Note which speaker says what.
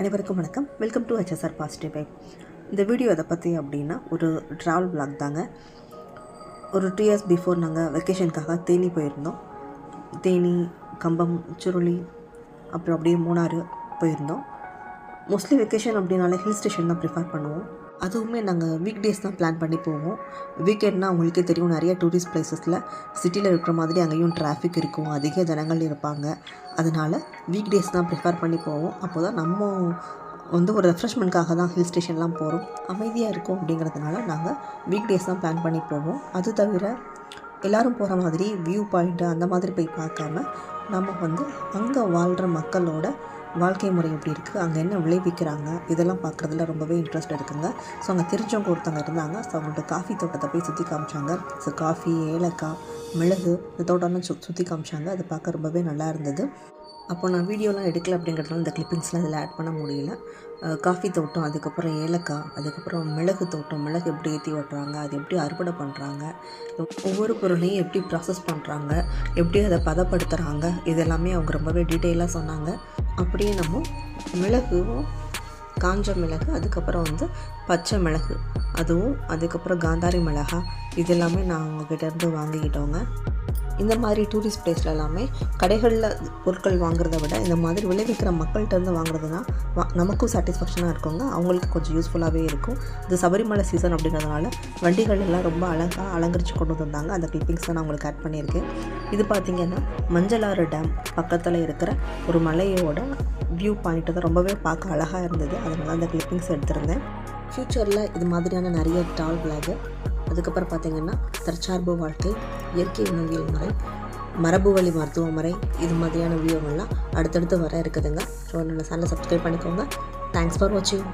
Speaker 1: அனைவருக்கும் வணக்கம். Welcome to HSR positive vibe. இந்த வீடியோ எதை பற்றி அப்படின்னா ஒரு ட்ராவல் vlog தாங்க. ஒரு 2 years பிஃபோர் நாங்கள் வெக்கேஷனுக்காக தேனி போயிருந்தோம். தேனி, கம்பம், சுருளி, அப்புறம் அப்படியே மூணாறு போயிருந்தோம். மோஸ்ட்லி வெக்கேஷன் அப்படின்னாலே ஹில் ஸ்டேஷன் தான் ப்ரிஃபர் பண்ணுவோம். அதுவுமே நாங்கள் வீக் டேஸ் தான் பிளான் பண்ணி போவோம். வீக்கெண்ட்னால் உங்களுக்கே தெரியும், நிறைய டூரிஸ்ட் பிளேஸஸில் சிட்டியில் இருக்கிற மாதிரி அங்கேயும் டிராஃபிக் இருக்கும், அதிக ஜனங்கள் இருப்பாங்க. அதனால் வீக் டேஸ் தான் ப்ரிஃபர் பண்ணி போவோம். அப்போ தான் நம்ம ஒரு ரெஃப்ரெஷ்மெண்ட்காக தான் ஹில் ஸ்டேஷன்லாம் போகிறோம், அமைதியாக இருக்கும் அப்படிங்கிறதுனால நாங்கள் வீக் டேஸ் தான் பிளான் பண்ணி போவோம். அது தவிர எல்லோரும் போகிற மாதிரி வியூ பாயிண்ட்டு அந்த மாதிரி போய் பார்க்காம நம்ம அங்கே வாழ்கிற மக்களோட வாழ்க்கை முறை எப்படி இருக்குது, அங்கே என்ன விளைவிக்கிறாங்க, இதெல்லாம் பார்க்குறதுல ரொம்பவே இன்ட்ரெஸ்ட் இருக்குங்க. ஸோ அங்கே தெரிஞ்சவங்க ஒருத்தவங்க இருந்தாங்க. ஸோ அவங்கள்ட்ட காஃபி தோட்டத்தை போய் சுற்றி காமிச்சாங்க. ஸோ காஃபி, ஏலக்காய், மிளகு இந்த தோட்டம்லாம் சுற்றி காமிச்சாங்க. அது பார்க்க ரொம்பவே நல்லா இருந்தது. அப்போ நான் வீடியோலாம் எடுக்கல அப்படிங்கிறதுனால இந்த கிளிப்பிங்ஸ்லாம் இதில் ஆட் பண்ண முடியல. காஃபி தோட்டம், அதுக்கப்புறம் ஏலக்காய், அதுக்கப்புறம் மிளகு தோட்டம், மிளகு எப்படி ஏற்றி ஓட்டுறாங்க, அது எப்படி அறுவடை பண்ணுறாங்க, ஒவ்வொரு பொருளையும் எப்படி ப்ராசஸ் பண்ணுறாங்க, எப்படி அதை பதப்படுத்துகிறாங்க, இதெல்லாமே அவங்க ரொம்பவே டீட்டெயிலாக சொன்னாங்க. அப்படியே நம்ம மிளகும், காஞ்ச மிளகு, அதுக்கப்புறம் பச்சை மிளகு, அதுக்கப்புறம் காந்தாரி மிளகா, இதெல்லாமே நான் அவங்கக்கிட்டேருந்து வாங்கிக்கிட்டோங்க. இந்த மாதிரி டூரிஸ்ட் பிளேஸில் எல்லாமே கடைகளில் பொருட்கள் வாங்குறத விட இந்த மாதிரி விளைவிக்கிற மக்கள்கிட்டருந்து வாங்குறதுனா நமக்கும் சாட்டிஸ்ஃபேக்ஷனாக இருக்குங்க, அவங்களுக்கு கொஞ்சம் யூஸ்ஃபுல்லாகவே இருக்கும். இது சபரிமலை சீசன் அப்படிங்கிறதுனால வண்டிகள் எல்லாம் ரொம்ப அழகாக அலங்கரித்து கொண்டு வந்தாங்க. அந்த கிளிப்பிங்ஸ் தான் நான் உங்களுக்கு ஆட் பண்ணியிருக்கேன். இது பார்த்திங்கன்னா மஞ்சளாறு டேம் பக்கத்தில் இருக்கிற ஒரு மலையோட வியூ பாயிண்ட்டு தான் ரொம்பவே பார்க்க அழகாக இருந்தது. அதனால அந்த கிளிப்பிங்ஸ் எடுத்திருந்தேன். ஃப்யூச்சரில் இது மாதிரியான நிறைய ட்ராவல் vlog, அதுக்கப்புறம் பார்த்திங்கன்னா தற்சார்பு வாழ்க்கை, இயற்கை உணவியல் முறை, மரபு வழி மருத்துவ முறை, இது மாதிரியான வீடியோகள்லாம் அடுத்தடுத்து வர இருக்குதுங்க. ஸோ என்னோடய சேனலை சப்ஸ்கிரைப் பண்ணிக்கோங்க. தேங்க்ஸ் ஃபார் வாட்சிங்.